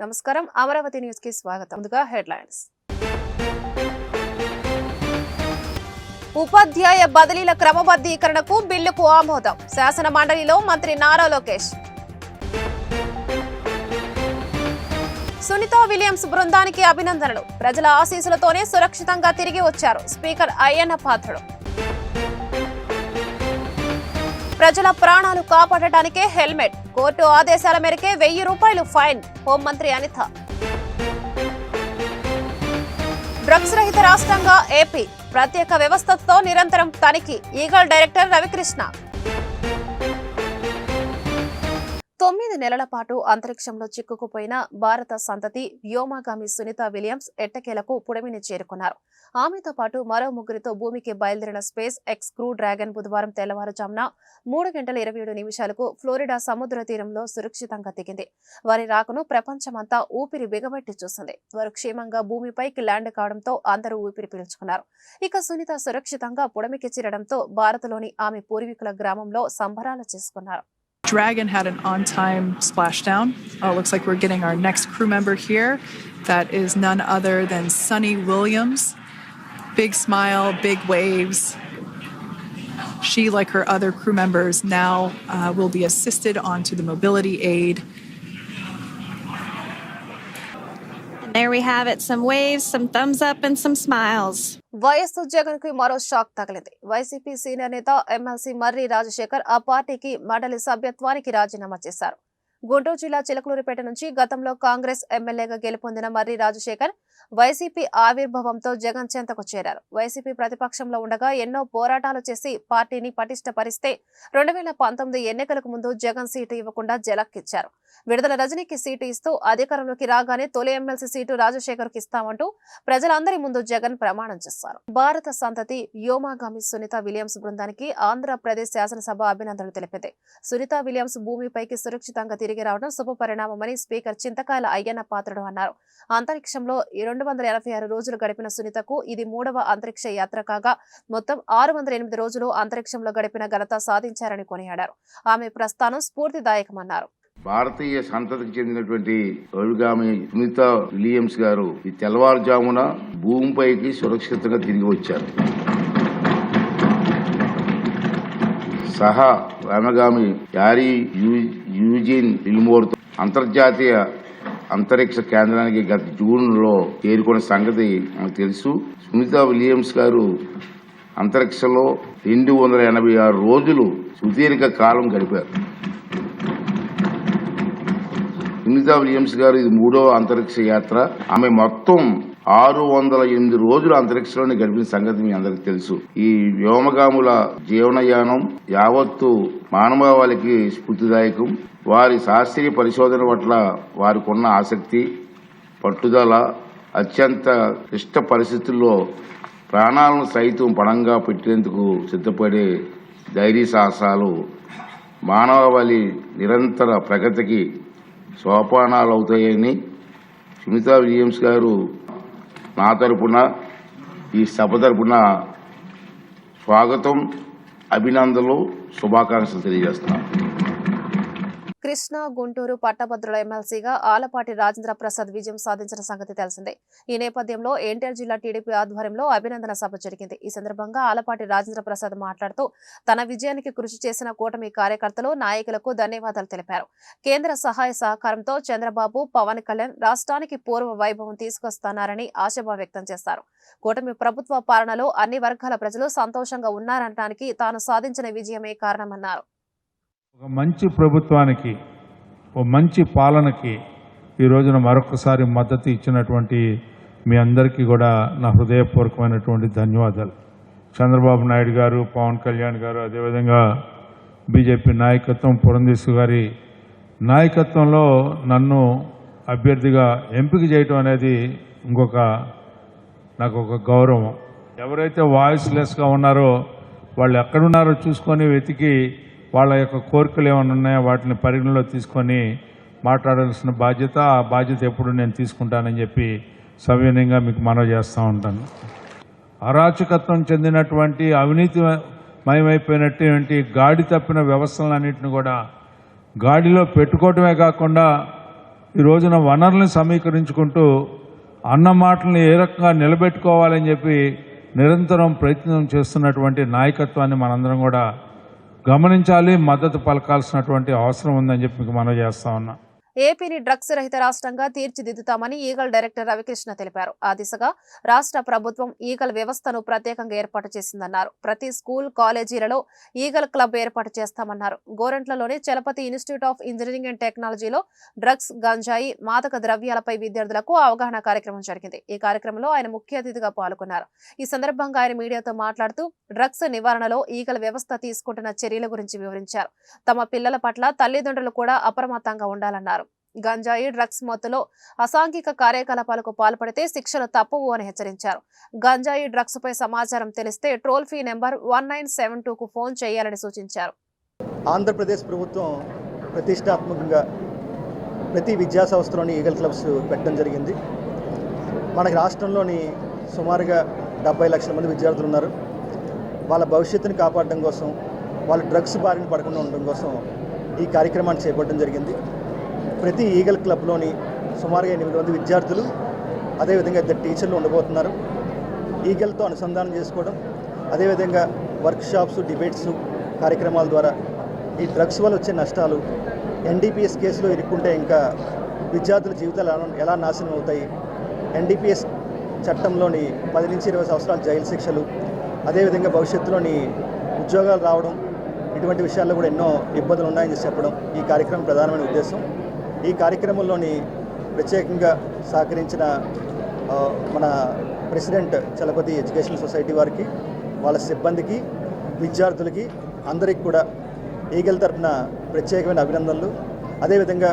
నమస్కారం అమరావతి న్యూస్ కి స్వాగతం. ముందుగా హెడ్లైన్స్. ఉపాధ్యాయ బదిలీల క్రమబద్ధీకరణకు బిల్లుకు ఆమోదం. శాసన మండలిలో మంత్రి నారా లోకేష్. సునీతా విలియమ్స్ బృందానికి అభినందనలు. ప్రజల ఆశీస్సులతోనే సురక్షితంగా తిరిగి వచ్చారు స్పీకర్ అయ్యన్న పాత్రుడు. ప్రజల ప్రాణాలు కాపాడటానికే హెల్మెట్. కోర్టు ఆదేశాల మేరకే 1000 రూపాయలు ఫైన్. హోంమంత్రి అనిత. డ్రగ్స్ రహిత రాష్ట్రంగా ఏపీ. ప్రత్యేక వ్యవస్థతో నిరంతరం తనిఖీ. Eagle director Ravikrishna. 9 నెలల పాటు అంతరిక్షంలో చిక్కుకుపోయిన భారత సంతతి వ్యోమగామి సునీతా విలియమ్స్ ఎట్టకేలకు పుడమిని చేరుకున్నారు. ఆమెతో పాటు మరో 3 భూమికి బయలుదేరిన స్పేస్ ఎక్స్ క్రూ డ్రాగన్ బుధవారం తెల్లవారుజామున 3:27 ఫ్లోరిడా సముద్ర తీరంలో సురక్షితంగా దిగింది. వారి రాకను ప్రపంచమంతా ఊపిరి బిగబట్టి చూసింది. వారు క్షేమంగా భూమిపైకి ల్యాండ్ కావడంతో అందరూ ఊపిరి పీల్చుకున్నారు. ఇక సునీత సురక్షితంగా పుడమికి చేరడంతో భారత్లోని ఆమె పూర్వీకుల గ్రామంలో సంబరాలు చేసుకున్నారు. Dragon had an on-time splashdown. Looks like we're getting our next crew member here. That is none other than Sunny Williams. Big smile, big waves. She, like her other crew members, now will be assisted onto the mobility aid. And there we have it, some waves, some thumbs up and some smiles. YS Jagan కి మరో shock తగిలింది. YCP senior నేత MLC మర్రి రాజశేఖర్ ఆ పార్టీకి మండలి సభ్యత్వానికి రాజీనామా చేశారు. గుంటూరు జిల్లా చిలకలూరిపేట నుంచి గతంలో కాంగ్రెస్ ఎమ్మెల్యేగా గెలుపొందిన మర్రి రాజశేఖర్ వైసీపీ ఆవిర్భావంతో జగన్ చెంతకు చేరారు. వైసీపీ ప్రతిపక్షంలో ఉండగా ఎన్నో పోరాటాలు చేసి పార్టీని పటిష్టపరిస్తే 2019 ఎన్నికలకు ముందు జగన్ సీటు ఇవ్వకుండా జలక్కిచ్చారు. విడుదల రజనీకి సీటు ఇస్తూ అధికారంలోకి రాగానే తొలి ఎమ్మెల్సీ సీటు రాజశేఖర్కి ఇస్తామంటూ ప్రజలందరి ముందు జగన్ ప్రమాణం చేశారు. భారత సంతతి వ్యోమగామి సునీతా విలియమ్స్ బృందానికి ఆంధ్రప్రదేశ్ శాసనసభ అభినందనలు తెలిపింది. సునీతా విలియమ్స్ భూమిపైకి సురక్షితంగా తిరిగి రావడం శుభ పరిణామమని స్పీకర్ చింతకాయల అయ్యన్న పాత్రుడు అన్నారు. అంతరిక్షంలో 286 రోజులు గడిపిన సునీతకు ఇది 3వ అంతరిక్ష యాత్ర కాగా మొత్తం 608 రోజులు అంతరిక్షంలో గడిపిన ఘనత సాధించారని కొనియాడారు. ఆమె ప్రస్థానం స్ఫూర్తిదాయకమన్నారు. భారతీయ సంతతికి చెందినటువంటి వ్యోమగామి సునీతా విలియమ్స్ గారు ఈ తెల్లవారుజామున భూమిపైకి సురక్షితంగా తిరిగి వచ్చారు. సహా వ్యోమగామి యారీ యూజిన్ విల్మోర్ అంతర్జాతీయ అంతరిక్ష కేంద్రానికి గత జూన్లో చేరుకున్న సంగతి మనకు తెలుసు. సునీతా విలియమ్స్ గారు అంతరిక్షంలో 286 రోజులు సుదీర్ఘ కాలం గడిపారు. సునీతా విలియమ్స్ గారు ఇది 3వ అంతరిక్ష యాత్ర. ఆమె మొత్తం 608 రోజులు అంతరిక్షంలోనే గడిపిన సంగతి మీ అందరికి తెలుసు. ఈ వ్యోమగాముల జీవనయానం యావత్తు మానవాళికి స్ఫూర్తిదాయకం. వారి శాస్త్రీయ పరిశోధన పట్ల వారికి ఉన్న ఆసక్తి, పట్టుదల, అత్యంత క్లిష్ట పరిస్థితుల్లో ప్రాణాలను సైతం పణంగా పెట్టేందుకు సిద్ధపడే ధైర్య సాహసాలు మానవాళి నిరంతర ప్రగతికి సోపానాలు అవుతాయని సునీతా విలియమ్స్ గారు నా తరపున ఈ సభ తరపున స్వాగతం, అభినందనలు, శుభాకాంక్షలు తెలియజేస్తున్నాను. కృష్ణా గుంటూరు పట్టభద్రుల ఎమ్మెల్సీగా ఆలపాటి రాజేంద్ర ప్రసాద్ విజయం సాధించిన సంగతి తెలిసిందే. ఈ నేపథ్యంలో ఎన్టీఆర్ జిల్లా టీడీపీ ఆధ్వర్యంలో అభినందన సభ జరిగింది. ఈ సందర్భంగా ఆలపాటి రాజేంద్ర ప్రసాద్ మాట్లాడుతూ తన విజయానికి కృషి చేసిన కూటమి కార్యకర్తలు, నాయకులకు ధన్యవాదాలు తెలిపారు. కేంద్ర సహాయ సహకారంతో చంద్రబాబు, పవన్ కళ్యాణ్ రాష్ట్రానికి పూర్వ వైభవం తీసుకొస్తున్నారని ఆశాభావం వ్యక్తం చేశారు. కూటమి ప్రభుత్వ పాలనలో అన్ని వర్గాల ప్రజలు సంతోషంగా ఉన్నారనడానికి తాను సాధించిన విజయమే కారణమన్నారు. ఒక మంచి ప్రభుత్వానికి, ఒక మంచి పాలనకి ఈ రోజున మరొకసారి మద్దతు ఇచ్చినటువంటి మీ అందరికీ కూడా నా హృదయపూర్వకమైనటువంటి ధన్యవాదాలు. చంద్రబాబు నాయుడు గారు, పవన్ కళ్యాణ్ గారు, అదేవిధంగా బీజేపీ నాయకత్వం, పురంధేశ్వరి గారి నాయకత్వంలో నన్ను అభ్యర్థిగా ఎంపిక చేయటం అనేది నాకు ఒక గౌరవం. ఎవరైతే వాయిస్లెస్గా ఉన్నారో వాళ్ళు ఎక్కడున్నారో చూసుకొని వెతికి వాళ్ళ యొక్క కోరికలు ఏమైనా ఉన్నాయో వాటిని పరిగణలో తీసుకొని మాట్లాడాల్సిన బాధ్యత, ఆ బాధ్యత ఎప్పుడు నేను తీసుకుంటానని చెప్పి సవినయంగా మీకు మనవి చేస్తూ ఉంటాను. అరాచకత్వం చెందినటువంటి అవినీతిమయమైపోయినటువంటి గాడి తప్పిన వ్యవస్థలన్నింటినీ కూడా గాడిలో పెట్టుకోవటమే కాకుండా ఈ రోజున వనరులను సమీకరించుకుంటూ అన్న మాటలను ఏ రకంగా నిలబెట్టుకోవాలని చెప్పి నిరంతరం ప్రయత్నం చేస్తున్నటువంటి నాయకత్వాన్ని మనందరం కూడా గమనించాలి, మద్దతు పలకాల్సినటువంటి అవసరం ఉందని చెప్పి మీకు మనవి చేస్తా ఉన్నా. ఏపీని డ్రగ్స్ రహిత రాష్ట్రంగా తీర్చిదిద్దుతామని ఈగల్ డైరెక్టర్ రవికృష్ణ తెలిపారు. ఆ దిశగా రాష్ట్ర ప్రభుత్వం ఈగల్ వ్యవస్థను ప్రత్యేకంగా ఏర్పాటు చేసిందన్నారు. ప్రతి స్కూల్, కాలేజీలలో ఈగల్ క్లబ్ ఏర్పాటు చేస్తామన్నారు. గోరంట్లలోని Chalapathi institute of engineering and టెక్నాలజీలో డ్రగ్స్, గంజాయి, మాదక ద్రవ్యాలపై విద్యార్థులకు అవగాహన కార్యక్రమం జరిగింది. ఈ కార్యక్రమంలో ఆయన ముఖ్య అతిథిగా పాల్గొన్నారు. ఈ సందర్భంగా ఆయన మీడియాతో మాట్లాడుతూ డ్రగ్స్ నివారణలో ఈగల్ వ్యవస్థ తీసుకుంటున్న చర్యల గురించి వివరించారు. తమ పిల్లల పట్ల తల్లిదండ్రులు కూడా అప్రమత్తంగా ఉండాలన్నారు. గంజాయి, డ్రగ్స్ మత్తులో అసాంఘిక కార్యకలాపాలకు పాల్పడితే శిక్షలు తప్పవు అని హెచ్చరించారు. గంజాయి, డ్రగ్స్ పై సమాచారం తెలిస్తే టోల్ ఫ్రీ నెంబర్ 1972కు ఫోన్ చేయాలని సూచించారు. ఆంధ్రప్రదేశ్ ప్రభుత్వం ప్రతిష్టాత్మకంగా ప్రతి విద్యా సంస్థలోని ఈగల్ క్లబ్స్ పెట్టడం జరిగింది. మనకి రాష్ట్రంలోని సుమారుగా 70 లక్షల మంది విద్యార్థులు ఉన్నారు. వాళ్ళ భవిష్యత్తుని కాపాడడం కోసం, వాళ్ళు డ్రగ్స్ బారిన పడకుండా ఉండడం కోసం ఈ కార్యక్రమాన్ని చేపట్టడం జరిగింది. ప్రతి ఈగల్ క్లబ్లోని సుమారుగా 8 మంది విద్యార్థులు, అదేవిధంగా 2 టీచర్లు ఉండబోతున్నారు. ఈగల్తో అనుసంధానం చేసుకోవడం, అదేవిధంగా వర్క్షాప్స్, డిబేట్స్ కార్యక్రమాల ద్వారా ఈ డ్రగ్స్ వల్ల వచ్చే నష్టాలు, ఎన్డీపీఎస్ కేసులో ఇరుక్కుంటే ఇంకా విద్యార్థుల జీవితాలు ఎలా నాశనం అవుతాయి, ఎన్డీపీఎస్ చట్టంలోని 10 నుంచి 20 సంవత్సరాల జైలు శిక్షలు, అదేవిధంగా భవిష్యత్తులోని ఉద్యోగాలు రావడం, ఇటువంటి విషయాల్లో కూడా ఎన్నో ఇబ్బందులు ఉన్నాయని చెప్పడం ఈ కార్యక్రమం ప్రధానమైన ఉద్దేశం. ఈ కార్యక్రమంలోని ప్రత్యేకంగా సహకరించిన మన ప్రెసిడెంట్ చలపతి ఎడ్యుకేషన్ సొసైటీ వారికి, వాళ్ళ సిబ్బందికి, విద్యార్థులకి అందరికీ కూడా ఈగల్ తరఫున ప్రత్యేకమైన అభినందనలు. అదేవిధంగా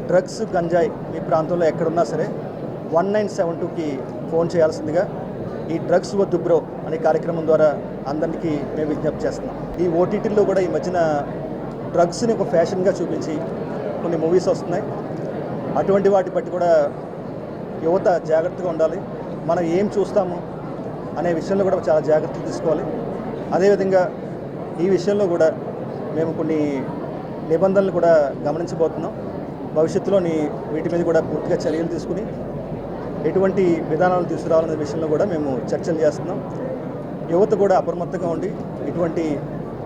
డ్రగ్స్, గంజాయి మీ ప్రాంతంలో ఎక్కడున్నా సరే 1972కి ఫోన్ చేయాల్సిందిగా ఈ డ్రగ్స్ వద్దు బ్రో అనే కార్యక్రమం ద్వారా అందరికీ మేము విజ్ఞప్తి చేస్తున్నాం. ఈ ఓటీటీల్లో కూడా ఈ మధ్యన డ్రగ్స్ని ఒక ఫ్యాషన్గా చూపించి కొన్ని మూవీస్ వస్తున్నాయి. అటువంటి వాటి బట్టి కూడా యువత జాగ్రత్తగా ఉండాలి. మనం ఏం చూస్తాము అనే విషయంలో కూడా చాలా జాగ్రత్తలు తీసుకోవాలి. అదేవిధంగా ఈ విషయంలో కూడా మేము కొన్ని నిబంధనలు కూడా గమనించబోతున్నాం. భవిష్యత్తులోని వీటి మీద కూడా పూర్తిగా చర్యలు తీసుకుని ఎటువంటి విధానాలు తీసుకురావాలనే విషయంలో కూడా మేము చర్చలు చేస్తున్నాం. యువత కూడా అప్రమత్తంగా ఉండి ఇటువంటి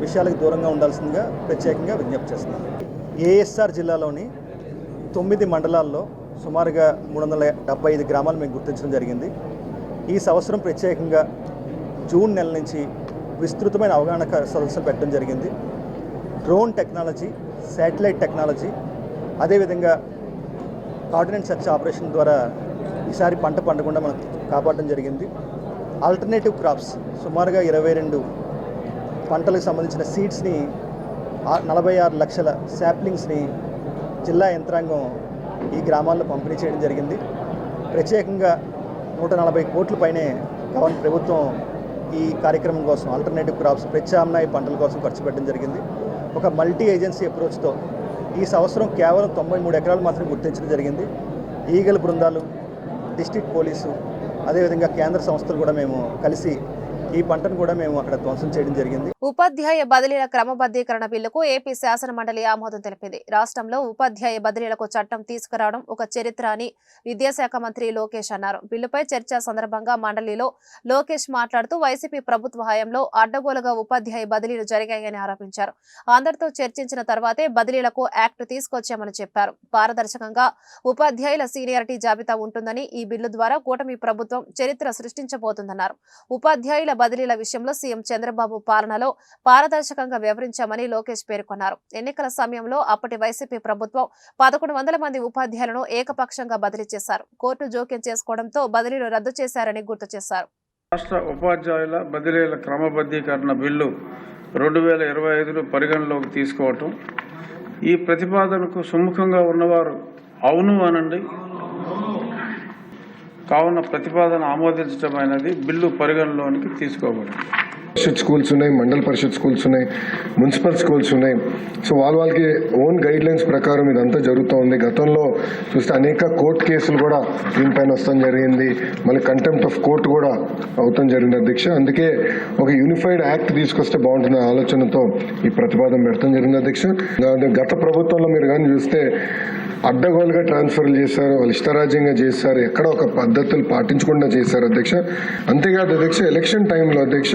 విషయాలకు దూరంగా ఉండాల్సిందిగా ప్రత్యేకంగా విజ్ఞప్తి చేస్తున్నాం. ఏఎస్ఆర్ జిల్లాలోని 9 మండలాల్లో సుమారుగా 375 గ్రామాలు మేము గుర్తించడం జరిగింది. ఈ సంవత్సరం ప్రత్యేకంగా జూన్ నెల నుంచి విస్తృతమైన అవగాహన సదస్సులు పెట్టడం జరిగింది. డ్రోన్ టెక్నాలజీ, శాటిలైట్ టెక్నాలజీ, అదేవిధంగా కార్డినెంట్ సెర్చ్ ఆపరేషన్ ద్వారా ఈసారి పంట పండకుండా మనం కాపాడడం జరిగింది. ఆల్టర్నేటివ్ క్రాప్స్ సుమారుగా 22 పంటలకు సంబంధించిన సీడ్స్ని 46 లక్షల శాప్లింగ్స్ని జిల్లా యంత్రాంగం ఈ గ్రామాల్లో పంపిణీ చేయడం జరిగింది. ప్రత్యేకంగా 140 కోట్ల పైనే ప్రభుత్వం ఈ కార్యక్రమం కోసం ఆల్టర్నేటివ్ క్రాప్స్, ప్రత్యామ్నాయ పంటల కోసం ఖర్చు పెట్టడం జరిగింది. ఒక మల్టీ ఏజెన్సీ అప్రోచ్తో ఈ సంవత్సరం కేవలం 93 ఎకరాలు మాత్రం గుర్తించడం జరిగింది. ఈగల్ బృందాలు, డిస్ట్రిక్ట్ పోలీసు, అదేవిధంగా కేంద్ర సంస్థలు కూడా మేము కలిసి ఈ పంటను కూడా మేము అక్కడ ధ్వంసం చేయడం జరిగింది. ఉపాధ్యాయ బదిలీల క్రమబద్ధీకరణ బిల్లుకు ఏపీ శాసన మండలి ఆమోదం తెలిపింది. రాష్ట్రంలో ఉపాధ్యాయ బదిలీలకు చట్టం తీసుకురావడం ఒక చరిత్ర అని విద్యాశాఖ మంత్రి లోకేష్ అన్నారు. బిల్లుపై చర్చ సందర్భంగా మండలిలో లోకేష్ మాట్లాడుతూ వైసీపీ ప్రభుత్వ హయాంలో అడ్డగోలుగా ఉపాధ్యాయ బదిలీలు జరిగాయని ఆరోపించారు. అందరితో చర్చించిన తర్వాతే బదిలీలకు యాక్ట్ తీసుకొచ్చామని చెప్పారు. పారదర్శకంగా ఉపాధ్యాయుల సీనియారిటీ జాబితా ఉంటుందని ఈ బిల్లు ద్వారా కూటమి ప్రభుత్వం చరిత్ర సృష్టించబోతుందన్నారు. ఉపాధ్యాయుల బదిలీల విషయంలో సీఎం చంద్రబాబు పాలనలో పారదర్శకంగా వ్యవహరించామని లోకేష్ పేర్కొన్నారు. ఎన్నికల సమయంలో అప్పటి వైసీపీ ప్రభుత్వం 1100 మంది ఉపాధ్యాయులను ఏకపక్షంగా బదిలీ చేశారు. కోర్టు జోక్యం చేసుకోవడంతో బదిలీలు రద్దు చేశారని గుర్తు చేశారు. రాష్ట్ర ఉపాధ్యాయుల బదిలీల క్రమబద్ధీకరణ బిల్లు 2025ను పరిగణలోకి తీసుకోవటం, ఈ ప్రతిపాదనకు సుముఖంగా ఉన్నవారు అవును అనండి. కావున ప్రతిపాదన ఆమోదించడమైనది, బిల్లు పరిగణలోనికి తీసుకోబడింది. పరిషత్ స్కూల్స్ ఉన్నాయి, మండల పరిషత్ స్కూల్స్ ఉన్నాయి, మున్సిపల్ స్కూల్స్ ఉన్నాయి. సో వాళ్ళకి ఓన్ గైడ్ లైన్స్ ప్రకారం ఇదంతా జరుగుతూ ఉంది. గతంలో చూస్తే అనేక కోర్టు కేసులు కూడా దీనిపైన వస్తాం జరిగింది. మళ్ళీ కంటెంప్ట్ ఆఫ్ కోర్టు కూడా అవుతాం జరిగింది అధ్యక్ష. అందుకే ఒక యూనిఫైడ్ యాక్ట్ తీసుకొస్తే బాగుంటుంది ఆలోచనతో ఈ ప్రతిపాదన పెడతాం జరిగింది అధ్యక్ష. గత ప్రభుత్వంలో మీరు కానీ చూస్తే అడ్డగోలుగా ట్రాన్స్ఫర్లు చేశారు, వాళ్ళు ఇష్టరాజ్యంగా చేశారు, ఎక్కడ ఒక పద్ధతులు పాటించకుండా చేశారు అధ్యక్ష. అంతేకాదు అధ్యక్ష, ఎలక్షన్ టైంలో అధ్యక్ష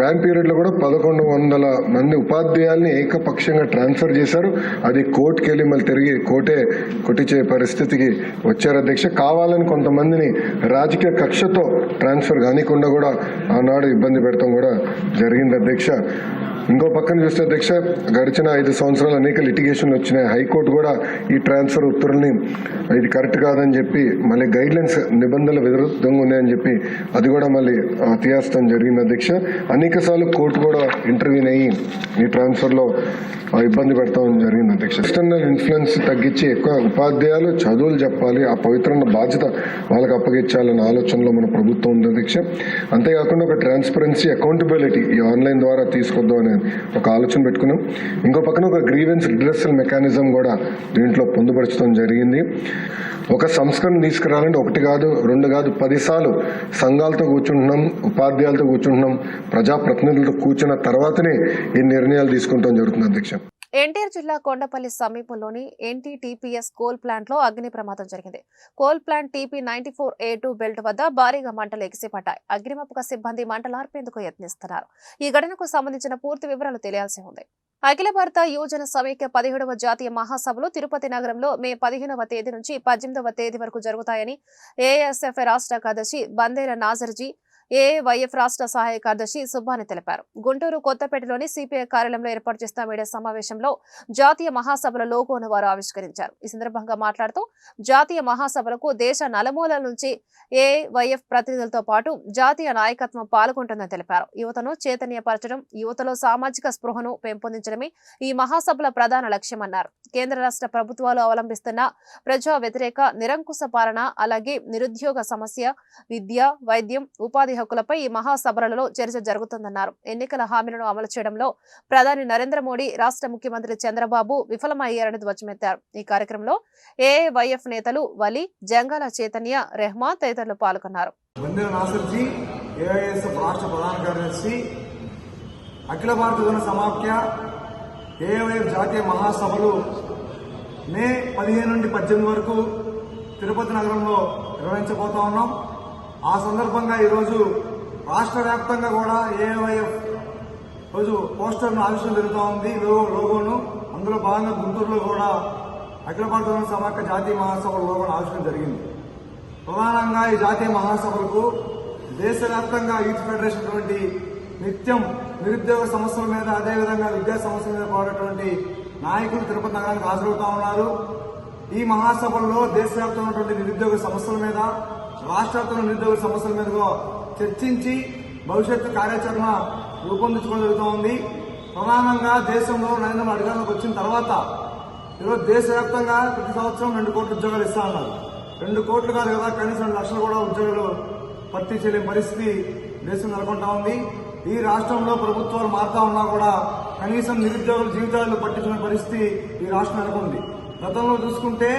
బ్యాన్ పీరియడ్లో కూడా 1100 మంది ఉపాధ్యాయుల్ని ఏకపక్షంగా ట్రాన్స్ఫర్ చేశారు. అది కోర్టుకి వెళ్ళి మళ్ళీ తిరిగి కోర్టే కొట్టించే పరిస్థితికి వచ్చారు అధ్యక్ష. కావాలని కొంతమందిని రాజకీయ కక్షతో ట్రాన్స్ఫర్ కానికుండా కూడా ఆనాడు ఇబ్బంది పెడతాం కూడా జరిగింది అధ్యక్ష. ఇంకో పక్కన చూస్తే అధ్యక్ష, గడిచిన 5 సంవత్సరాలు అనేక లిటిగేషన్లు వచ్చినాయి. హైకోర్టు కూడా ఈ ట్రాన్స్ఫర్ ఉత్తర్వుల్ని ఇది కరెక్ట్ కాదని చెప్పి మళ్ళీ గైడ్ లైన్స్ నిబంధనల విరుద్ధంగా ఉన్నాయని చెప్పి అది కూడా మళ్ళీ తీయాస్తం జరిగింది అధ్యక్ష. అనేక సార్లు కోర్టు కూడా ఇంటర్వ్యూన్ అయ్యి ఈ ట్రాన్స్ఫర్లో ఇబ్బంది పెడతామని జరిగింది అధ్యక్ష. ఎక్స్టర్నల్ ఇన్ఫ్లుయెన్స్ తగ్గించి ఎక్కువ ఉపాధ్యాయులు చదువులు చెప్పాలి, ఆ పవిత్రమైన బాధ్యత వాళ్ళకి అప్పగించాలన్న ఆలోచనలో మన ప్రభుత్వం ఉంది అధ్యక్ష. అంతేకాకుండా ఒక ట్రాన్స్పరెన్సీ, అకౌంటబిలిటీ ఈ ఆన్లైన్ ద్వారా తీసుకొద్దాం అనే ఒక ఆలోచన పెట్టుకున్నాం. ఇంకో పక్కన ఒక గ్రీవెన్స్ రిడ్రెసల్ మెకానిజం కూడా దీంట్లో పొందుపరచడం జరిగింది. ఒక సంస్కరణ తీసుకురావాలంటే 1 కాదు 2 కాదు 10 సార్లు సంఘాలతో కూర్చుంటున్నాం, ఉపాధ్యాయులతో కూర్చుంటున్నాం, ప్రజాప్రతినిధులతో కూర్చున్న తర్వాతనే ఈ నిర్ణయాలు తీసుకుంటాం జరుగుతుంది అధ్యక్ష. ఎన్టీఆర్ జిల్లా కొండపల్లి సమీపంలోని NTTPS కోల్ ప్లాంట్ లో అగ్ని ప్రమాదం జరిగింది. కోల్ ప్లాంట్ TP94A2 బెల్ట్ వద్ద భారీగా మంటలు ఎగిసిపడ్డాయి. అగ్నిమాపక సిబ్బంది మంటలు ఆర్పేందుకు యత్నిస్తున్నారు. ఈ ఘటనకు సంబంధించిన పూర్తి వివరాలు తెలియాల్సి ఉంది. అఖిల భారత యువజన సమైక్య 17వ జాతీయ మహాసభలు తిరుపతి నగరంలో మే 15వ తేదీ నుంచి 18వ తేదీ వరకు జరుగుతాయని ASF రాష్ట్ర కార్యదర్శి బందేల నాజర్జీ, AAYF రాష్ట్ర సహాయ కార్యదర్శి సుబ్బాని తెలిపారు. గుంటూరు కొత్తపేటలోని CPI కార్యాలయంలో ఏర్పాటు చేసిన మీడియా సమావేశంలో జాతీయ మహాసభల లోగోను వారు ఆవిష్కరించారు. ఈ సందర్భంగా మాట్లాడుతూ జాతీయ మహాసభలకు దేశ నలుమూలల నుంచి AAYF ప్రతినిధులతో పాటు జాతీయ నాయకత్వం పాల్గొంటుందని తెలిపారు. యువతను చైతన్యపరచడం, యువతలో సామాజిక స్పృహను పెంపొందించడమే ఈ మహాసభల ప్రధాన లక్ష్యమన్నారు. కేంద్ర రాష్ట్ర ప్రభుత్వాలు అవలంబిస్తున్న ప్రజా వ్యతిరేక నిరంకుశ పాలన, అలాగే నిరుద్యోగ సమస్య, విద్య, వైద్యం, ఉపాధి హక్కులపై ఈ మహాసభలలో చర్చ జరుగుతుందన్నారు. ఎన్నికల హామీలను అమలు చేయడంలో ప్రధాని నరేంద్ర మోడీ, రాష్ట్ర ముఖ్యమంత్రి చంద్రబాబు విఫలమయ్యారని ధ్వజమెత్తారు. ఈ కార్యక్రమంలో AAYF నేతలు వలి, జంగాల చైతన్య, రెహమాన్ తదితరులు పాల్గొన్నారు. బందేల నాసర్జీ, AISF రాష్ట్ర ప్రధాన కార్యదర్శి, అఖిల భారత యువజన సమాఖ్య AAYF జాతీయ మహాసభలు మే 15 నుండి 18 వరకు తిరుపతి నగరంలో నిర్వహించబోతా ఉన్నాం. ఆ సందర్భంగా ఈరోజు రాష్ట్ర వ్యాప్తంగా కూడా AAYF రోజు పోస్టర్ను ఆవిష్కరణ జరుగుతూ ఉంది, లోగోను. అందులో భాగంగా గుంటూరులో కూడా అఖిల భారత యువజన సమాఖ్య జాతీయ మహాసభల లోగోను ఆవిష్కరణ జరిగింది. ప్రధానంగా ఈ జాతీయ మహాసభలకు దేశవ్యాప్తంగా యూత్ ఫెడరేషన్ వంటి నిత్యం నిరుద్యోగ సమస్యల మీద, అదేవిధంగా విద్యా సమస్యల మీద పోరాటటువంటి నాయకులు తిరుపతి నగరానికి హాజరవుతా ఉన్నారు. ఈ మహాసభల్లో దేశవ్యాప్తంగా ఉన్నటువంటి నిరుద్యోగ సమస్యల మీద, రాష్ట్ర వ్యాప్తంగా నిరుద్యోగ సమస్యల మీద చర్చించి భవిష్యత్తు కార్యాచరణ రూపొందించుకోవడం జరుగుతూ ఉంది. ప్రధానంగా దేశంలో నరేంద్ర మోడీ అధికారంలోకి వచ్చిన తర్వాత ఈరోజు దేశవ్యాప్తంగా ప్రతి సంవత్సరం 2 కోట్ల ఉద్యోగాలు ఇస్తా ఉన్నారు. 2 కోట్లు కాదు కదా, కనీసం 2 లక్షలు కూడా ఉద్యోగాలు భర్తీ చేయలేని పరిస్థితి దేశం నెలకొంటా ఉంది. ఈ రాష్ట్రంలో ప్రభుత్వాలు మారుతా ఉన్నా కూడా కనీసం నిరుద్యోగుల జీవితాలను పట్టించుకునే పరిస్థితి ఈ రాష్ట్రం నెలకొంది. గతంలో చూసుకుంటే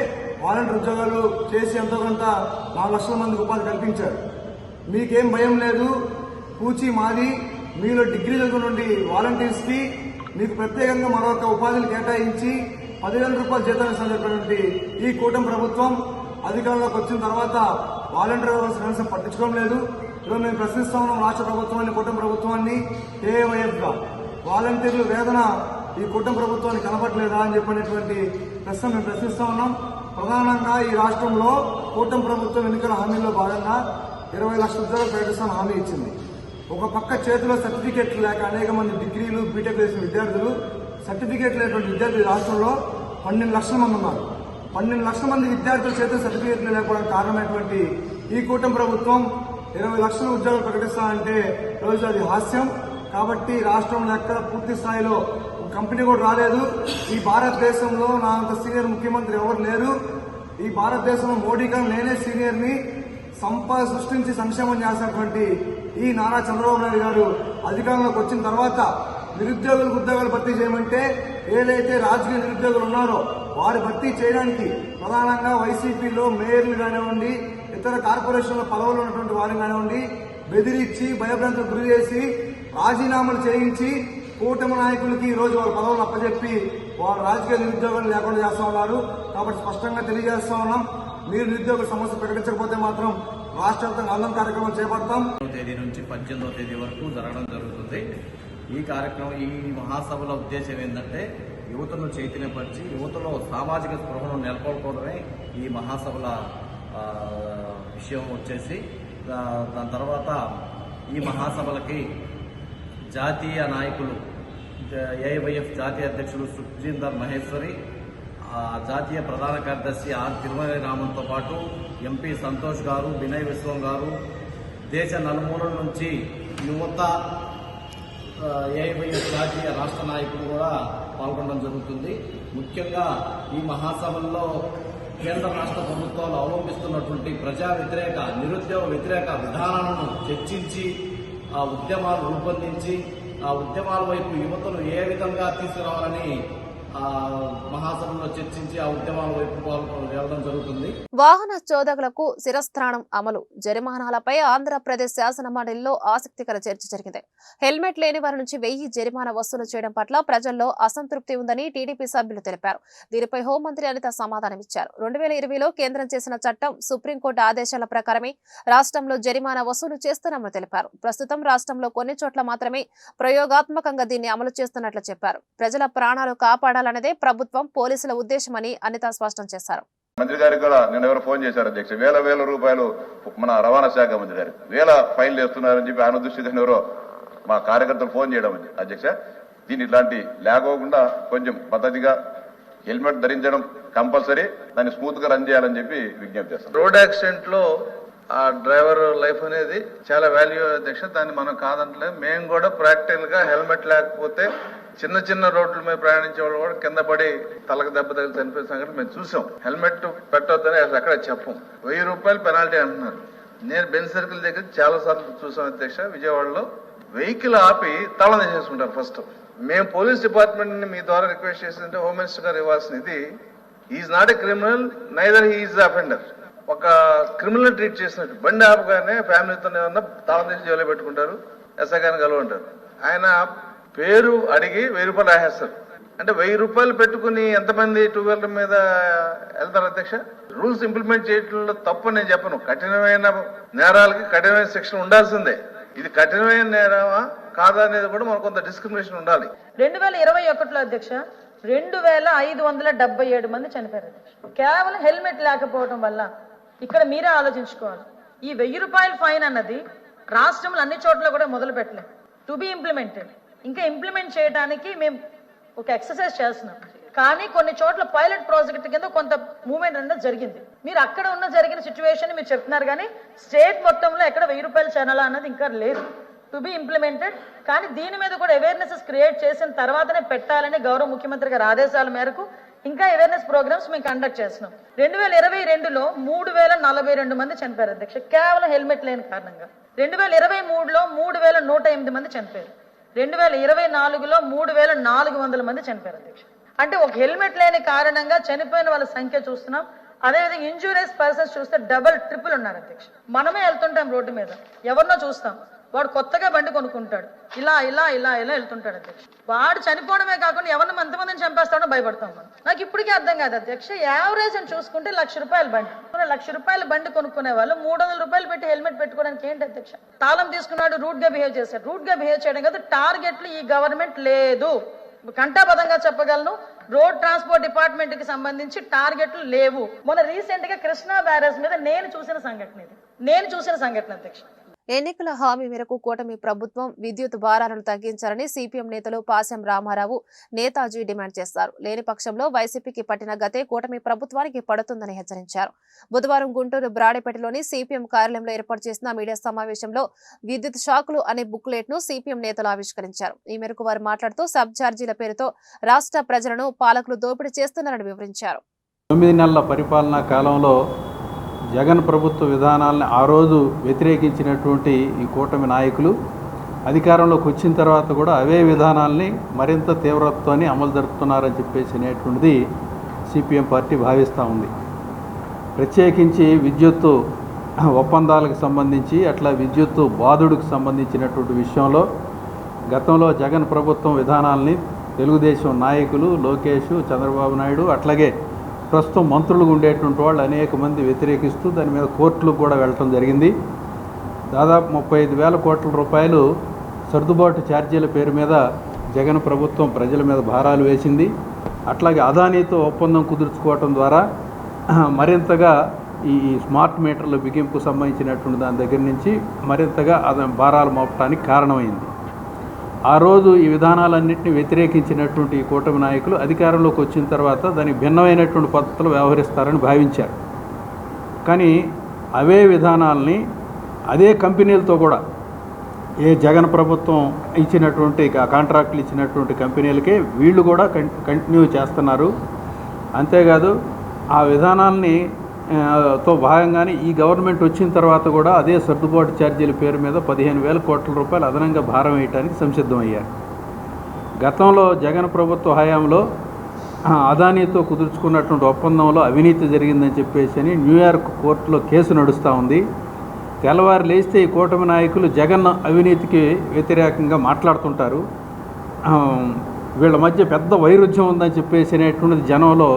వాలంటీర్ ఉద్యోగాలు చేసి ఎంతో కొంత 4 లక్షల మందికి ఉపాధి కల్పించారు. మీకేం భయం లేదు, పూచి మాది, మీలో డిగ్రీ చదువునుండి వాలంటీర్స్ కి మీకు ప్రత్యేకంగా మరొక ఉపాధిని కేటాయించి 10,000 రూపాయలు జీతం ఇస్తానటువంటి ఈ కూటమి ప్రభుత్వం అధికారంలోకి వచ్చిన తర్వాత వాలంటీర్ వ్యవస్థ కనీసం పట్టించుకోవడం లేదు. ఈరోజు మేము ప్రశ్నిస్తా ఉన్నాం రాష్ట్ర ప్రభుత్వాన్ని, కూటమి ప్రభుత్వాన్ని. AAYF గా వాలంటీర్ల వేదన ఈ కూటమి ప్రభుత్వానికి కనపడలేదా అని చెప్పినటువంటి ప్రశ్న మేము ప్రశ్నిస్తా ఉన్నాం. ప్రధానంగా ఈ రాష్ట్రంలో కూటమి ప్రభుత్వం ఎన్నికల హామీల్లో భాగంగా 20 లక్షల ఉద్యోగాలు ప్రకటిస్తామని హామీ ఇచ్చింది. ఒక పక్క చేతిలో సర్టిఫికెట్లు లేక అనేక మంది డిగ్రీలు, బీటెక్ చేసిన విద్యార్థులు, సర్టిఫికెట్లు లేనటువంటి విద్యార్థులు రాష్ట్రంలో 12 లక్షల మంది ఉన్నారు. 12 లక్షల మంది విద్యార్థుల చేతిలో సర్టిఫికెట్లు లేకపోవడానికి కారణమైనటువంటి ఈ కూటమి ప్రభుత్వం 20 లక్షల ఉద్యోగాలు ప్రకటిస్తామంటే రోజు అది హాస్యం. కాబట్టి రాష్ట్రంలో ఎక్కడ పూర్తి స్థాయిలో కంపెనీ కూడా రాలేదు. ఈ భారతదేశంలో నా అంత సీనియర్ ముఖ్యమంత్రి ఎవరు లేరు. ఈ భారతదేశంలో మోడీ గారు నేనే సీనియర్ని. సంపద సృష్టించి సంక్షేమం చేసినటువంటి ఈ నారా చంద్రబాబు నాయుడు గారు అధికారంలోకి వచ్చిన తర్వాత నిరుద్యోగులకు ఉద్యోగాలు భర్తీ చేయమంటే ఏదైతే రాజకీయ నిరుద్యోగులు ఉన్నారో వారు భర్తీ చేయడానికి ప్రధానంగా వైసీపీలో మేయర్లు కానివ్వండి, ఇతర కార్పొరేషన్ల పదవులు ఉన్నటువంటి వారిని కానివ్వండి బెదిరించి భయభ్రాంతులకు గురి చేసి రాజీనామాలు చేయించి కూటమి నాయకులకి ఈ రోజు వాళ్ళ పదవులు అప్పచెప్పి వారు రాజకీయ నిరుద్యోగాలు లేకుండా చేస్తా ఉన్నారు. కాబట్టి స్పష్టంగా తెలియజేస్తా ఉన్నాం, మీరు నిరుద్యోగ సమస్య ప్రకటించకపోతే మాత్రం రాష్ట్ర వ్యాప్తంగా ఆందోళన కార్యక్రమం చేపడతాం. 9వ తేదీ నుంచి 18వ తేదీ వరకు జరగడం జరుగుతుంది. ఈ కార్యక్రమం, ఈ మహాసభల ఉద్దేశం ఏంటంటే యువతను చైతన్యపరిచి యువతలో సామాజిక స్పృహను నెలకొల్పడమే ఈ మహాసభల విషయం వచ్చేసి. దాని తర్వాత ఈ మహాసభలకి జాతీయ నాయకులు, ఏఐవైఎఫ్ జాతీయ అధ్యక్షులు సుఖ్జీందర్ మహేశ్వరి, జాతీయ ప్రధాన కార్యదర్శి ఆర్ తిరుమల రామన్తో పాటు ఎంపీ సంతోష్ గారు, వినయ్ విశ్వం గారు, దేశ నలుమూలల నుంచి యువత, ఏఐవైఎఫ్ జాతీయ రాష్ట్ర నాయకులు కూడా పాల్గొనడం జరుగుతుంది. ముఖ్యంగా ఈ మహాసభల్లో కేంద్ర రాష్ట్ర ప్రభుత్వాలు అవలంబిస్తున్నటువంటి ప్రజా వ్యతిరేక, నిరుద్యోగ వ్యతిరేక విధానాలను చర్చించి ఆ ఉద్యమాలు రూపొందించి ఆ ఉద్యమాల వైపు యువతను ఏ విధంగా తీసుకురావాలని మహాసభలో చర్చించి ఆ ఉద్యమాల వైపు వెళ్ళడం జరుగుతుంది. వాహన చోదకులకు శిరస్త్రాణం అమలు, జరిమానాలపై ఆంధ్రప్రదేశ్ శాసన మండలిలో ఆసక్తికర చర్చ జరిగింది. హెల్మెట్ లేని వారి నుంచి 1000 జరిమానా వసూలు చేయడం పట్ల ప్రజల్లో అసంతృప్తి ఉందని టీడీపీ సభ్యులు తెలిపారు. దీనిపై హోంమంత్రి అనిత సమాధానమిచ్చారు. 2020లో కేంద్రం చేసిన చట్టం, సుప్రీంకోర్టు ఆదేశాల ప్రకారమే రాష్ట్రంలో జరిమానా వసూలు చేస్తున్నామని తెలిపారు. ప్రస్తుతం రాష్ట్రంలో కొన్ని చోట్ల మాత్రమే ప్రయోగాత్మకంగా దీన్ని అమలు చేస్తున్నట్లు చెప్పారు. ప్రజల ప్రాణాలు కాపాడాలన్నదే ప్రభుత్వం, పోలీసుల ఉద్దేశమని అనిత స్పష్టం చేశారు. మంత్రి గారికి కూడా నేను ఎవరు ఫోన్ చేశారు అధ్యక్ష, వేల రూపాయలు మన రవాణా శాఖ మంత్రి గారికి ఫైన్లు వేస్తున్నారని చెప్పి ఆయన దృష్టికి ఎవరో మా కార్యకర్తలు ఫోన్ చేయడం అధ్యక్ష. దీన్ని ఇట్లాంటి లేకోకుండా కొంచెం పద్ధతిగా హెల్మెట్ ధరించడం కంపల్సరీ, దాన్ని స్మూత్ గా రన్ చేయాలని చెప్పి విజ్ఞప్తి చేస్తాం. రోడ్ యాక్సిడెంట్ లో ఆ డ్రైవర్ లైఫ్ అనేది చాలా వాల్యూ అధ్యక్ష, దాన్ని మనం కాదంటలేదు. మేము కూడా ప్రాక్టికల్ గా హెల్మెట్ లేకపోతే చిన్న రోడ్ల మీద ప్రయాణించే వాళ్ళు కూడా కింద పడి తలకు దెబ్బ తగిలి చనిపోయిన సంగతి మేము చూసాం. హెల్మెట్ పెట్టొద్దని అక్కడ చెప్పం. 1000 రూపాయలు పెనాల్టీ అంటున్నారు. నేను బెంచ్ సర్కిల్ దగ్గర చాలా సార్లు చూసాం అధ్యక్ష. విజయవాడలో వెహికల్ ఆపి తాళం తీసేసుకుంటారు. ఫస్ట్ మేము పోలీస్ డిపార్ట్మెంట్ ని మీ ద్వారా రిక్వెస్ట్ చేసిందంటే హోమ్ మినిస్టర్ గారు ఇవ్వాల్సింది, is not a criminal, neither he is offender. ఒక క్రిమినల్ ట్రీట్ చేసినట్టు బండి ఆపగానే ఫ్యామిలీతో ఏమన్నా తాళం తీసి జైల్లో పెట్టుకుంటారు, ఎస్ఐ గారిని కలవంటారు. ఆయన పేరు అడిగి 1000 రూపాయలు రాసేస్తారు. అంటే 1000 రూపాయలు పెట్టుకుని ఎంతమంది 2 వీలర్ మీద వెళ్తారు అధ్యక్ష? రూల్స్ ఇంప్లిమెంట్ చేయడంలో తప్పు నేను చెప్పను. కఠినమైన నేరాలకి కఠినమైన శిక్షణ ఉండాల్సిందే. ఇది కఠినమైన నేరమా కాదా అనేది కూడా మనకు కొంత డిస్క్రిమినేషన్ ఉండాలి. 2021లో అధ్యక్ష 2577 మంది చనిపోయారు అధ్యక్ష, కేవలం హెల్మెట్ లేకపోవడం వల్ల. ఇక్కడ మీరే ఆలోచించుకోవాలి. ఈ 1000 రూపాయల ఫైన్ అన్నది రాష్ట్రంలో అన్ని చోట్ల కూడా మొదలు పెట్టలేదు, టు బి ఇంప్లిమెంటెడ్. ఇంకా ఇంప్లిమెంట్ చేయడానికి మేము ఒక ఎక్సర్సైజ్ చేస్తున్నాం. కానీ కొన్ని చోట్ల పైలట్ ప్రాజెక్ట్ కింద కొంత మూవ్మెంట్ అనేది జరిగింది. మీరు అక్కడ ఉన్న జరిగిన సిచ్యువేషన్ మీరు చెప్తున్నారు, కానీ స్టేట్ మొత్తంలో ఎక్కడ 1000 రూపాయలు ఛానల్ అన్నది ఇంకా లేదు, టు బి ఇంప్లిమెంటెడ్. కానీ దీని మీద కూడా అవేర్నెస్ క్రియేట్ చేసిన తర్వాతనే పెట్టాలని గౌరవ ముఖ్యమంత్రి గారి ఆదేశాల మేరకు ఇంకా అవేర్నెస్ ప్రోగ్రామ్స్ మేము కండక్ట్ చేస్తున్నాం. 2022లో 3042 మంది చనిపోయారు అధ్యక్ష, కేవలం హెల్మెట్ లేని కారణంగా. 2023లో 3108 మంది చనిపోయారు. 2024లో 3400 మంది చనిపోయారు అధ్యక్ష. అంటే ఒక హెల్మెట్ లేని కారణంగా చనిపోయిన వాళ్ళ సంఖ్య చూస్తున్నాం. అదేవిధంగా ఇంజూరియస్ పర్సన్స్ చూస్తే డబల్ ట్రిపుల్ ఉన్నారు అధ్యక్ష. మనమే వెళ్తుంటాం రోడ్డు మీద, ఎవరినో చూస్తాం, వాడు కొత్తగా బండి కొనుక్కుంటాడు, ఇలా వెళ్తుంటాడు అధ్యక్ష. వాడు చనిపోవడమే కాకుండా ఎవరిని ఎంతమందిని చంపేస్తాడో భయపడతాం మనం. నాకు ఇప్పటికీ అర్థం కాదు అధ్యక్ష. యావరేజ్ అని చూసుకుంటే 1,00,000 రూపాయల బండి, 1,00,000 రూపాయల బండి కొనుక్కునే వాళ్ళు 300 రూపాయలు పెట్టి హెల్మెట్ పెట్టుకోవడానికి ఏంటి అధ్యక్ష? తాళం తీసుకున్నాడు, రూట్ గా బిహేవ్ చేశాడు. రూట్ గా బిహేవ్ చేయడం కదా, టార్గెట్లు ఈ గవర్నమెంట్ లేదు. కంటాబద్ధంగా చెప్పగలను, రోడ్ ట్రాన్స్పోర్ట్ డిపార్ట్మెంట్ కి సంబంధించి టార్గెట్లు లేవు. మొన్న రీసెంట్ గా కృష్ణా బ్యారేజ్ మీద నేను చూసిన సంఘటన అధ్యక్ష. ఎన్నికల హామీ మేరకు కూటమి ప్రభుత్వం విద్యుత్ భారాలను తగ్గించాలని సిపిఎం నేతలు పాశం రామారావు, నేతాజీ డిమాండ్ చేశారు. లేని పక్షంలో వైసీపీకి పట్టిన గతే కూటమి ప్రభుత్వానికి పడుతుందని హెచ్చరించారు. బుధవారం గుంటూరు బ్రాడేపేటలోని సిపిఎం కార్యాలయంలో ఏర్పాటు చేసిన మీడియా సమావేశంలో విద్యుత్ షాకులు అనే బుక్లెట్ ను సిపిఎం నేతలు ఆవిష్కరించారు. ఈ మేరకు వారు మాట్లాడుతూ సబ్ ఛార్జీల పేరుతో రాష్ట్ర ప్రజలను పాలకులు దోపిడీ చేస్తున్నారని వివరించారు. 9 నెలల పరిపాలనా కాలంలో జగన్ ప్రభుత్వ విధానాలను ఆ రోజు వ్యతిరేకించినటువంటి ఈ కూటమి నాయకులు అధికారంలోకి వచ్చిన తర్వాత కూడా అవే విధానాల్ని మరింత తీవ్రతతో అమలు జరుపుతున్నారని చెప్పేసినటువంటిది సిపిఎం పార్టీ భావిస్తూ ఉంది. ప్రత్యేకించి విద్యుత్తు ఒప్పందాలకు సంబంధించి, అట్లా విద్యుత్తు బాధుడికి సంబంధించినటువంటి విషయంలో గతంలో జగన్ ప్రభుత్వం విధానాలని తెలుగుదేశం నాయకులు లోకేష్, చంద్రబాబు నాయుడు, అట్లాగే ప్రస్తుతం మంత్రులుగా ఉండేటువంటి వాళ్ళు అనేక మంది వ్యతిరేకిస్తూ దాని మీద కోర్టులకు కూడా వెళ్ళటం జరిగింది. దాదాపు 35,000 కోట్ల రూపాయలు సర్దుబాటు ఛార్జీల పేరు మీద జగన్ ప్రభుత్వం ప్రజల మీద భారాలు వేసింది. అట్లాగే అదానీతో ఒప్పందం కుదుర్చుకోవటం ద్వారా మరింతగా ఈ స్మార్ట్ మీటర్ల బిగింపు సంబంధించినటువంటి దాని దగ్గర నుంచి మరింతగా భారాలు మోపడానికి కారణమైంది. ఆ రోజు ఈ విధానాలన్నింటినీ వ్యతిరేకించినటువంటి ఈ కూటమి నాయకులు అధికారంలోకి వచ్చిన తర్వాత దానికి భిన్నమైనటువంటి పద్ధతులు వ్యవహరిస్తారని భావించారు. కానీ అవే విధానాలని అదే కంపెనీలతో కూడా ఏ జగన్ ప్రభుత్వం ఇచ్చినటువంటి కాంట్రాక్టులు ఇచ్చినటువంటి కంపెనీలకే వీళ్ళు కూడా కంటిన్యూ చేస్తున్నారు. అంతేకాదు ఆ విధానాల్ని తో భాగంగానే ఈ గవర్నమెంట్ వచ్చిన తర్వాత కూడా అదే సర్దుబాటు ఛార్జీల పేరు మీద 15,000 కోట్ల రూపాయలు అదనంగా భారం వేయడానికి సంసిద్ధమయ్యారు. గతంలో జగన్ ప్రభుత్వ హయాంలో అదానీతో కుదుర్చుకున్నటువంటి ఒప్పందంలో అవినీతి జరిగిందని చెప్పేసి న్యూయార్క్ కోర్టులో కేసు నడుస్తూ ఉంది. తెల్లవారు లేస్తే ఈ కూటమి నాయకులు జగన్ అవినీతికి వ్యతిరేకంగా మాట్లాడుతుంటారు. వీళ్ళ మధ్య పెద్ద వైరుధ్యం ఉందని చెప్పేసి అనేటువంటిది జనంలో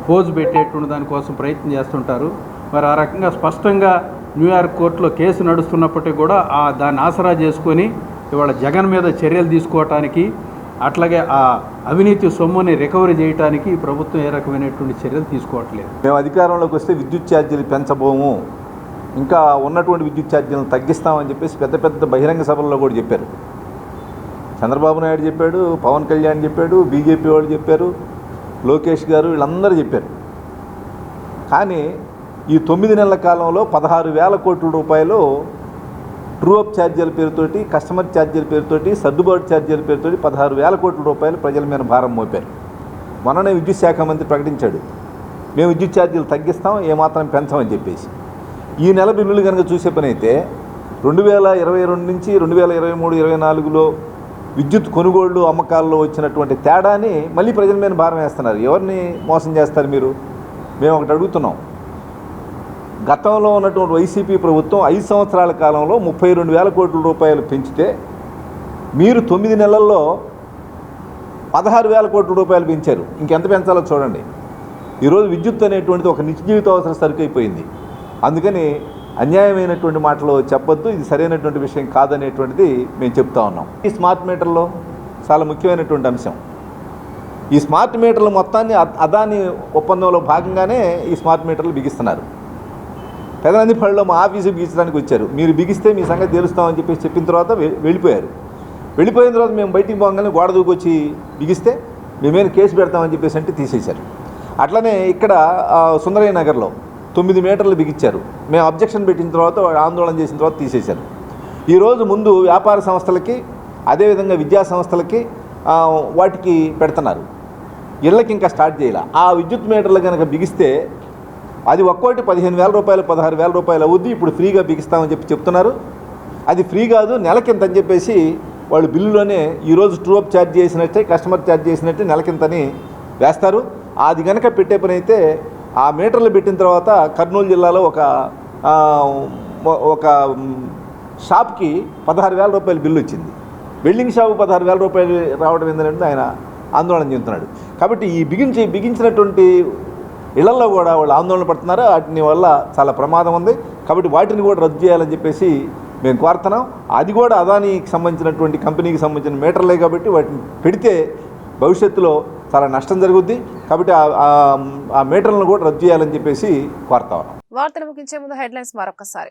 ఫోజు పెట్టేటువంటి దానికోసం ప్రయత్నం చేస్తుంటారు. మరి ఆ రకంగా స్పష్టంగా న్యూయార్క్ కోర్టులో కేసు నడుస్తున్నప్పటికీ కూడా దాన్ని ఆసరా చేసుకొని ఇవాళ జగన్ మీద చర్యలు తీసుకోవటానికి, అట్లాగే ఆ అవినీతి సొమ్ముని రికవరీ చేయడానికి ఈ ప్రభుత్వం ఏ రకమైనటువంటి చర్యలు తీసుకోవట్లేదు. మేము అధికారంలోకి వస్తే విద్యుత్ ఛార్జీలు పెంచబోము, ఇంకా ఉన్నటువంటి విద్యుత్ ఛార్జీలను తగ్గిస్తామని చెప్పేసి పెద్ద పెద్ద బహిరంగ సభల్లో కూడా చెప్పారు. చంద్రబాబు నాయుడు చెప్పాడు, పవన్ కళ్యాణ్ చెప్పాడు, బీజేపీ వాళ్ళు చెప్పారు, లోకేష్ గారు, వీళ్ళందరూ చెప్పారు. కానీ ఈ 9 నెలల కాలంలో 16,000 కోట్ల రూపాయలు ట్రూ అప్ ఛార్జీల పేరుతోటి, కస్టమర్ ఛార్జీల పేరుతోటి, సర్దుబాటు ఛార్జీల పేరుతోటి 16,000 కోట్ల రూపాయలు ప్రజల మీద భారం మోపారు. మొన్ననే విద్యుత్ శాఖ మంత్రి ప్రకటించాడు, మేము విద్యుత్ ఛార్జీలు తగ్గిస్తాం, ఏమాత్రం పెంచమని చెప్పేసి. ఈ నెల బిల్లులు కనుక చూసే పని అయితే 2022 నుంచి 2023-24లో విద్యుత్ కొనుగోళ్లు అమ్మకాల్లో వచ్చినటువంటి తేడాని మళ్ళీ ప్రజల మీద భారం వేస్తున్నారు. ఎవరిని మోసం చేస్తారు మీరు? మేము ఒకటి అడుగుతున్నాం. గతంలో ఉన్నటువంటి వైసీపీ ప్రభుత్వం 5 సంవత్సరాల కాలంలో 32,000 కోట్ల రూపాయలు పెంచితే మీరు 9 నెలల్లో 16,000 కోట్ల రూపాయలు పెంచారు. ఇంకెంత పెంచాలో చూడండి. ఈరోజు విద్యుత్ అనేటువంటిది ఒక నిత్య జీవితావసర సరుకు అయిపోయింది. అందుకని అన్యాయమైనటువంటి మాటలు చెప్పొద్దు, ఇది సరైనటువంటి విషయం కాదనేటువంటిది మేము చెప్తా ఉన్నాం. ఈ స్మార్ట్ మీటర్లో చాలా ముఖ్యమైనటువంటి అంశం. ఈ స్మార్ట్ మీటర్లు మొత్తాన్ని అదాని ఒప్పందంలో భాగంగానే ఈ స్మార్ట్ మీటర్లు బిగిస్తున్నారు. పెదనందిపల్లిలో మా ఆఫీసు బిగించడానికి వచ్చారు. మీరు బిగిస్తే మీ సంగతి తెలుస్తామని చెప్పేసి చెప్పిన తర్వాత వెళ్ళిపోయారు. వెళ్ళిపోయిన తర్వాత మేము బయటికి పోగానే గోడ దూకొచ్చి బిగిస్తే మేమేమైనా కేసు పెడతామని చెప్పేసి అంటే తీసేశారు. అట్లనే ఇక్కడ సుందరయ్య నగర్లో 9 మీటర్లు బిగించారు. మేము అబ్జెక్షన్ పెట్టిన తర్వాత ఆందోళన చేసిన తర్వాత తీసేశారు. ఈరోజు ముందు వ్యాపార సంస్థలకి, అదేవిధంగా విద్యా సంస్థలకి వాటికి పెడుతున్నారు. ఇళ్ళకి ఇంకా స్టార్ట్ చేయాలి. ఆ విద్యుత్ మీటర్లు కనుక బిగిస్తే అది ఒక్కోటి 15,000 రూపాయలు 16,000 రూపాయలు అవుద్ది. ఇప్పుడు ఫ్రీగా బిగిస్తామని చెప్తున్నారు. అది ఫ్రీ కాదు, నెలకింత అని చెప్పేసి వాళ్ళు బిల్లులోనే ఈరోజు ట్రూ అప్ ఛార్జ్ చేసినట్టే, కస్టమర్ ఛార్జ్ చేసినట్టే నెలకింతని వేస్తారు. అది కనుక పెట్టే పని అయితే ఆ మీటర్లు పెట్టిన తర్వాత కర్నూలు జిల్లాలో ఒక షాప్కి 16,000 రూపాయలు బిల్లు వచ్చింది. వెల్డింగ్ షాపు 16,000 రూపాయలు రావడం ఏంటంటే ఆయన ఆందోళన చెందుతున్నాడు. కాబట్టి ఈ బిగించినటువంటి ఇళ్లలో కూడా వాళ్ళు ఆందోళన పడుతున్నారు. వాటిని వల్ల చాలా ప్రమాదం ఉంది. కాబట్టి వాటిని కూడా రద్దు చేయాలని చెప్పేసి మేము కోరుతున్నాం. అది కూడా అదానికి సంబంధించినటువంటి కంపెనీకి సంబంధించిన మీటర్లే కాబట్టి వాటిని పెడితే భవిష్యత్తులో చాలా నష్టం జరుగుద్ది. కాబట్టి ఆ మీటర్లను కూడా రద్దు చేయాలని చెప్పేసి కోరుతా ఉన్నాం. వార్తలు ముగించే ముందు హెడ్లైన్స్ మరొకసారి.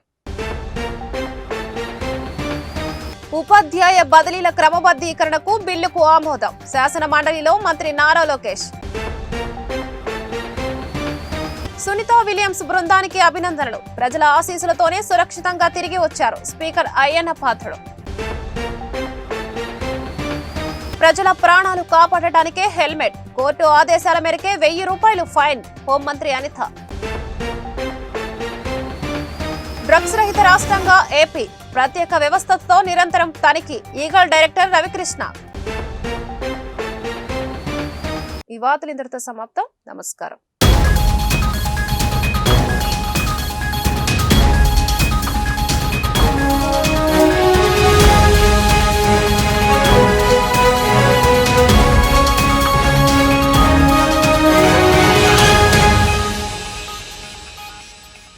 ఉపాధ్యాయ బదిలీల క్రమబద్ధీకరణకు బిల్లుకు ఆమోదం. శాసన మండలిలో మంత్రి నారా లోకేష్. సునీత విలియమ్స్ బృందానికి అభినందనలు. ప్రజల ఆశీస్సులతోనే సురక్షితంగా తిరిగి వచ్చారు స్పీకర్ అయ్యన్న పాత్రుడు. ప్రజల ప్రాణాలు కాపాడటానికే హెల్మెట్. కోర్టు ఆదేశాల మేరకే 1,000 రూపాయలు ఫైన్. హోంమంత్రి అనిత. డ్రగ్స్ రహిత రాష్ట్రంగా ఏపీ. ప్రత్యేక వ్యవస్థతో నిరంతరం తనిఖీ. Eagle director Ravikrishna. ఈ వార్తలు ఇంతటితో సమాప్తం. నమస్కారం.